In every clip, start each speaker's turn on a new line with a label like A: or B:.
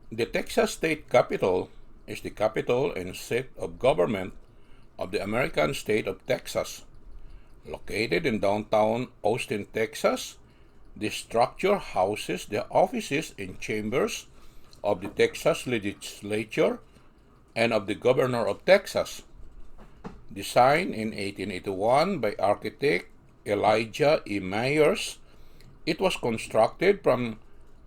A: The Texas State Capitol is the capital and seat of government of the American state of Texas. Located in downtown Austin, Texas, the structure houses the offices and chambers of the Texas Legislature and of the Governor of Texas. Designed in 1881 by architect Elijah E. Myers, it was constructed from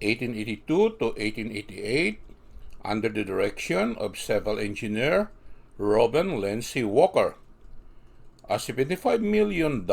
A: 1882 to 1888 under the direction of civil engineer Reuben Lindsay Walker. A $75 million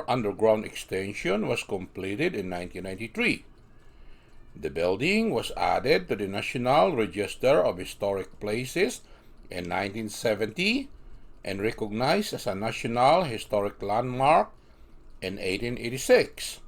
A: underground extension was completed in 1993. The building was added to the National Register of Historic Places in 1970 and recognized as a National Historic Landmark in 1886.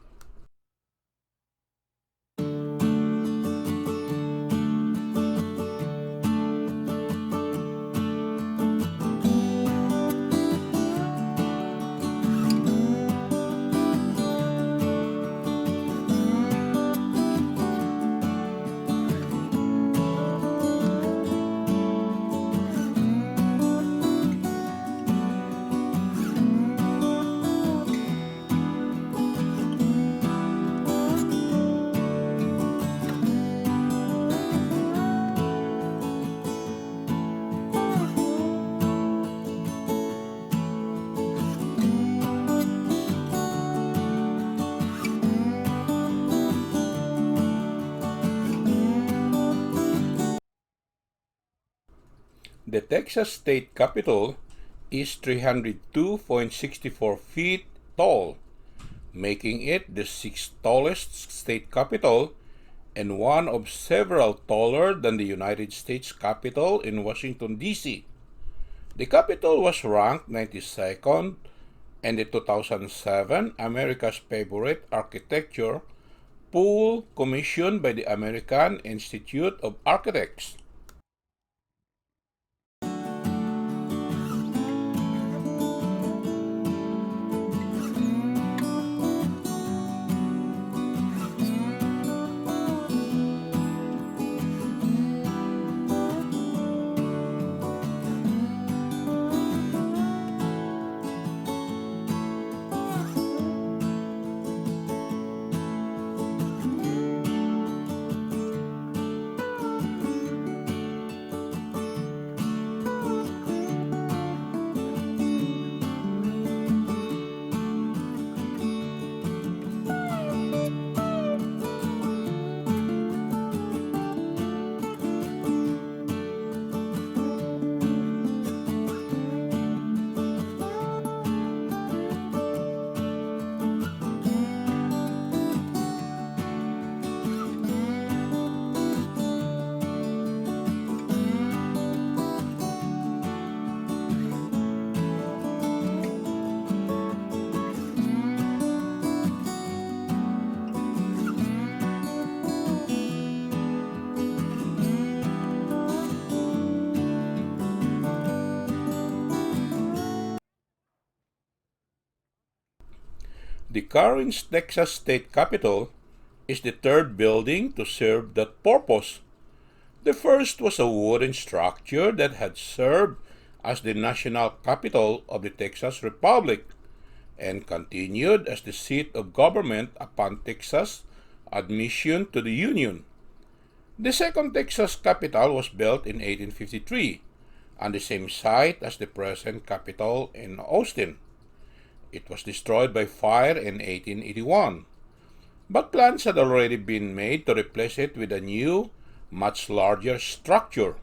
A: The Texas State Capitol is 302.64 feet tall, making it the sixth tallest state capitol and one of several taller than the United States Capitol in Washington, D.C. The Capitol was ranked 92nd in the 2007 America's Favorite Architecture poll commissioned by the American Institute of Architects. The current Texas State Capitol is the third building to serve that purpose. The first was a wooden structure that had served as the national capital of the Texas Republic and continued as the seat of government upon Texas' admission to the Union. The second Texas Capitol was built in 1853 on the same site as the present Capitol in Austin. It was destroyed by fire in 1881, but plans had already been made to replace it with a new, much larger structure.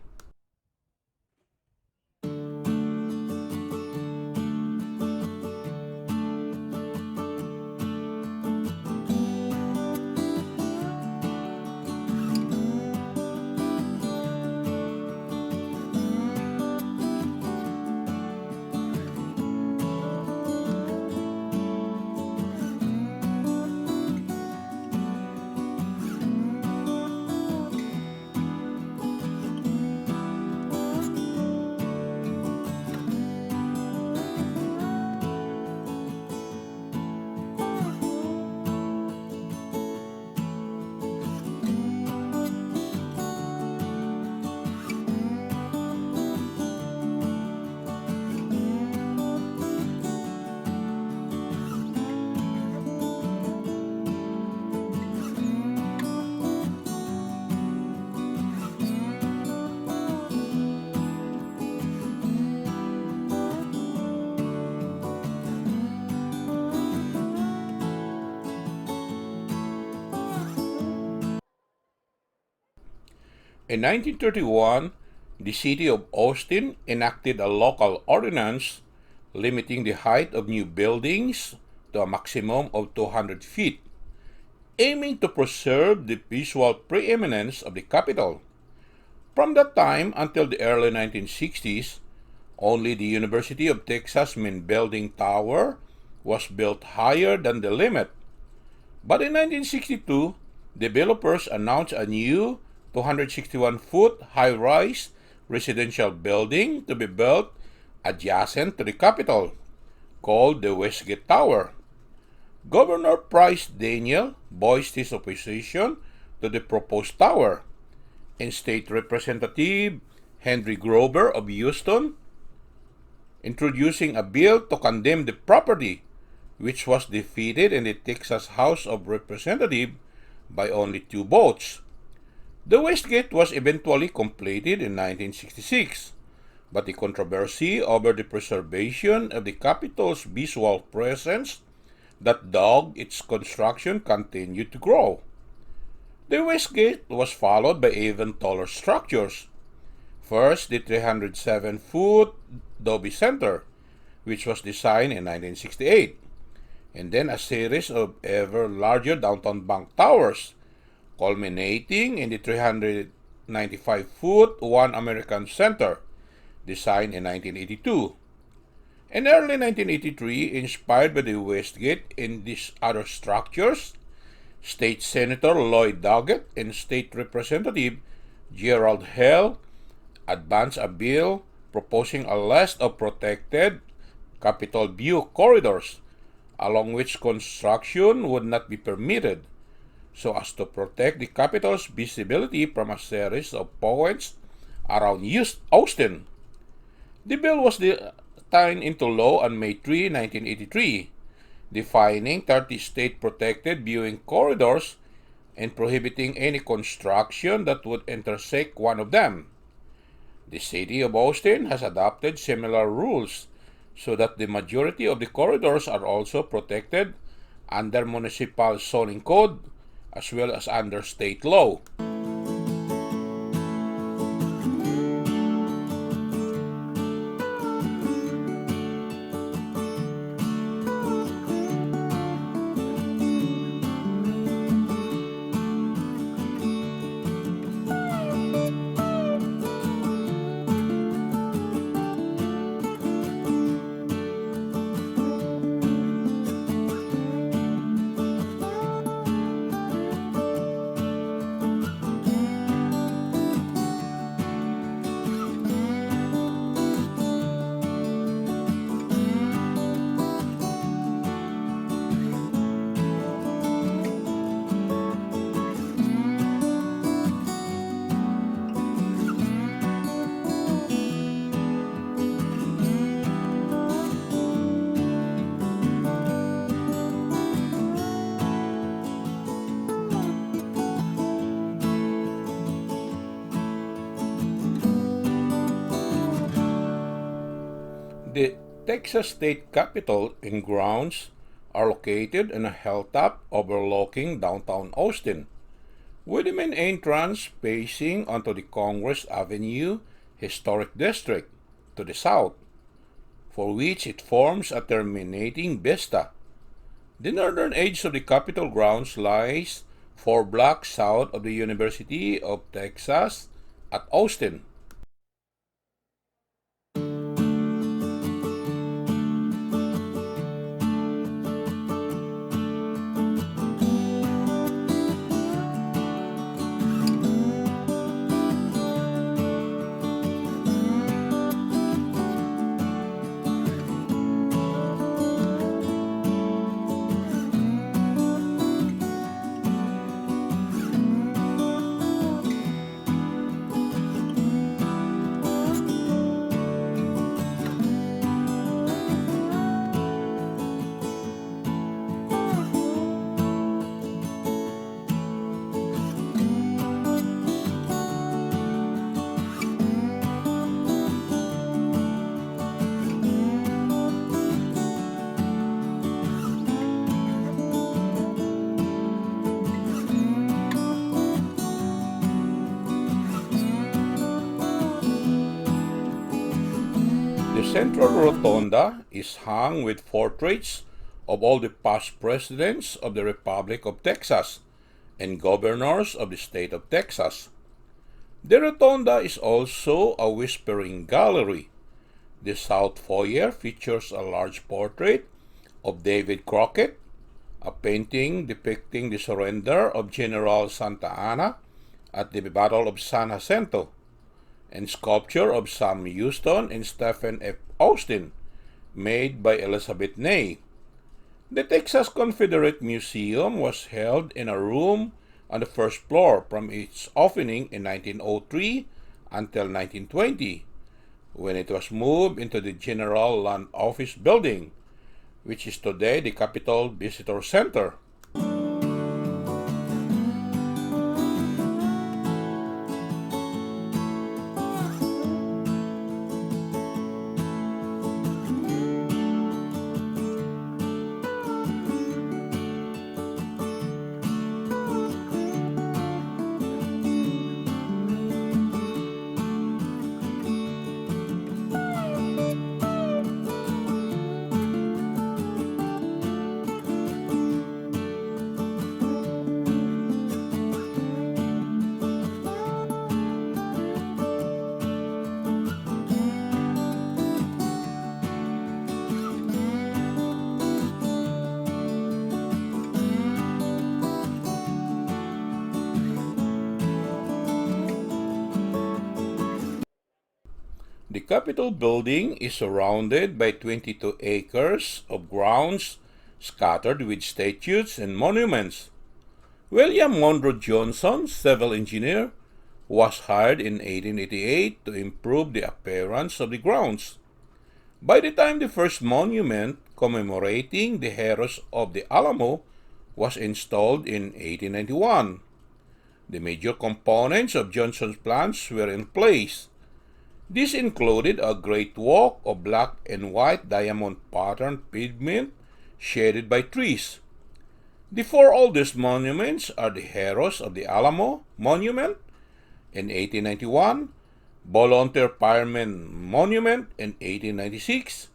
A: In 1931, the city of Austin enacted a local ordinance limiting the height of new buildings to a maximum of 200 feet, aiming to preserve the visual preeminence of the capital. From that time until the early 1960s, only the University of Texas main building tower was built higher than the limit. But in 1962, developers announced a new 261-foot high-rise residential building to be built adjacent to the Capitol, called the Westgate Tower. Governor Price Daniel voiced his opposition to the proposed tower, and State Representative Henry Grover of Houston introducing a bill to condemn the property, which was defeated in the Texas House of Representatives by only 2 votes. The Westgate was eventually completed in 1966, but the controversy over the preservation of the Capitol's visual presence that dogged its construction continued to grow. The Westgate was followed by even taller structures. First, the 307-foot Dobie Center, which was designed in 1968, and then a series of ever larger downtown bank towers, culminating in the 395-foot One American Center, designed in 1982. In early 1983, inspired by the Westgate and these other structures, State Senator Lloyd Doggett and State Representative Gerald Hale advanced a bill proposing a list of protected Capitol view corridors along which construction would not be permitted, so as to protect the Capitol's visibility from a series of points around Austin. The bill was signed into law on May 3, 1983, defining 30 state-protected viewing corridors and prohibiting any construction that would intersect one of them. The city of Austin has adopted similar rules so that the majority of the corridors are also protected under municipal zoning code as well as under state law. The Texas State Capitol and grounds are located in a hilltop overlooking downtown Austin, with the main entrance facing onto the Congress Avenue Historic District to the south, for which it forms a terminating vista. The northern edge of the Capitol grounds lies 4 blocks south of the University of Texas at Austin. central rotunda is hung with portraits of all the past presidents of the Republic of Texas and governors of the state of Texas. The rotunda is also a whispering gallery. The south foyer features a large portrait of David Crockett, a painting depicting the surrender of General Santa Anna at the Battle of San Jacinto, and sculpture of Sam Houston and Stephen F. Austin, made by Elizabeth Ney. The Texas Confederate Museum was held in a room on the first floor from its opening in 1903 until 1920, when it was moved into the General Land Office building, which is today the Capitol Visitor Center. The Capitol building is surrounded by 22 acres of grounds scattered with statues and monuments. William Monroe Johnson, civil engineer, was hired in 1888 to improve the appearance of the grounds. By the time the first monument commemorating the heroes of the Alamo was installed in 1891, the major components of Johnson's plans were in place. This included a great walk of black and white diamond patterned pavement shaded by trees. The four oldest monuments are the Heroes of the Alamo Monument in 1891, Volunteer Firemen Monument in 1896,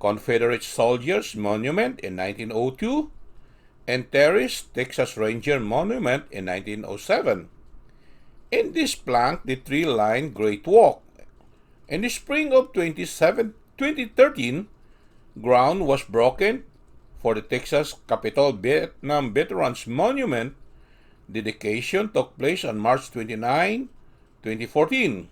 A: Confederate Soldiers Monument in 1902, and Terry's Texas Ranger Monument in 1907. In this plank, the tree-lined Great Walk. In the spring of 2013, ground was broken for the Texas Capitol Vietnam Veterans Monument. Dedication took place on March 29, 2014.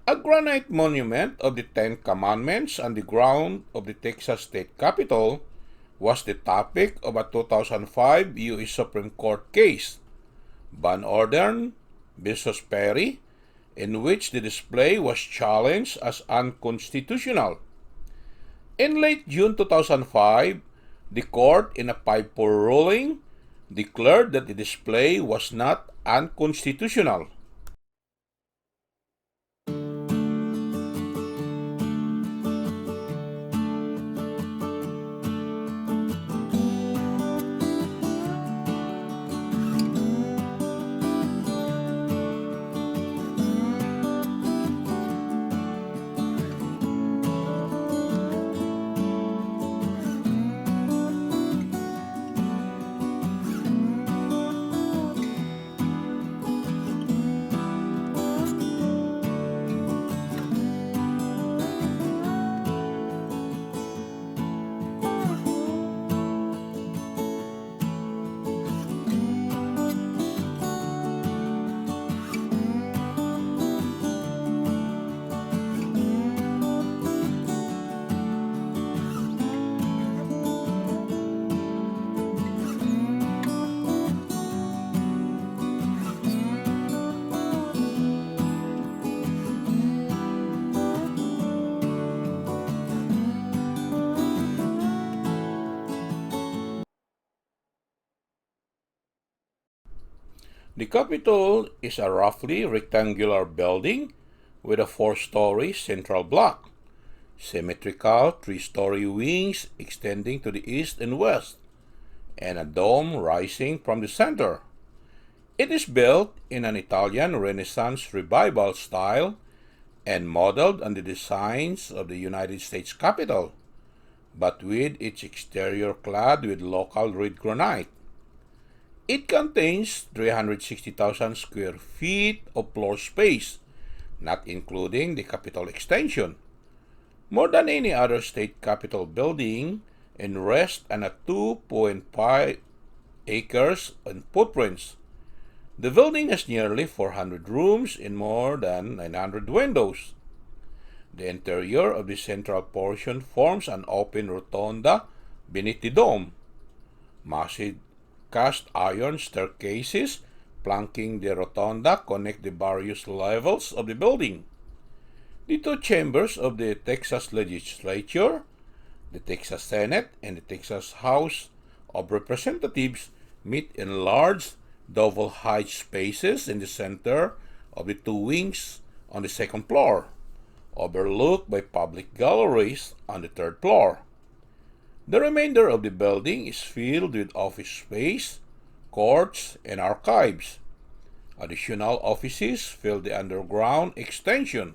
A: A granite monument of the Ten Commandments on the ground of the Texas State Capitol was the topic of a 2005 U.S. Supreme Court case, Van Orden vs. Perry, in which the display was challenged as unconstitutional. In late June 2005, the court, in a 5-4 ruling, declared that the display was not unconstitutional. The Capitol is a roughly rectangular building with a 4-story central block, symmetrical 3-story wings extending to the east and west, and a dome rising from the center. It is built in an Italian Renaissance Revival style and modeled on the designs of the United States Capitol, but with its exterior clad with local red granite. It contains 360,000 square feet of floor space, not including the Capitol extension, more than any other state capitol building, and rests on a 2.5 acres in footprints. The building has nearly 400 rooms and more than 900 windows. The interior of the central portion forms an open rotunda beneath the dome. Massive cast iron staircases flanking the rotunda connect the various levels of the building. The two chambers of the Texas Legislature, the Texas Senate, and the Texas House of Representatives meet in large double-height spaces in the center of the two wings on the second floor, overlooked by public galleries on the third floor. The remainder of the building is filled with office space, courts, and archives. Additional offices fill the underground extension.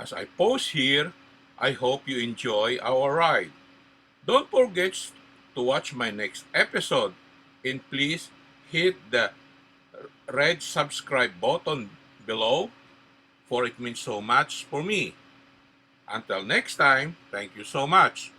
A: As I pause here, I hope you enjoy our ride. Don't forget to watch my next episode, and please hit the red subscribe button below, for it means so much for me. Until next time, thank you so much.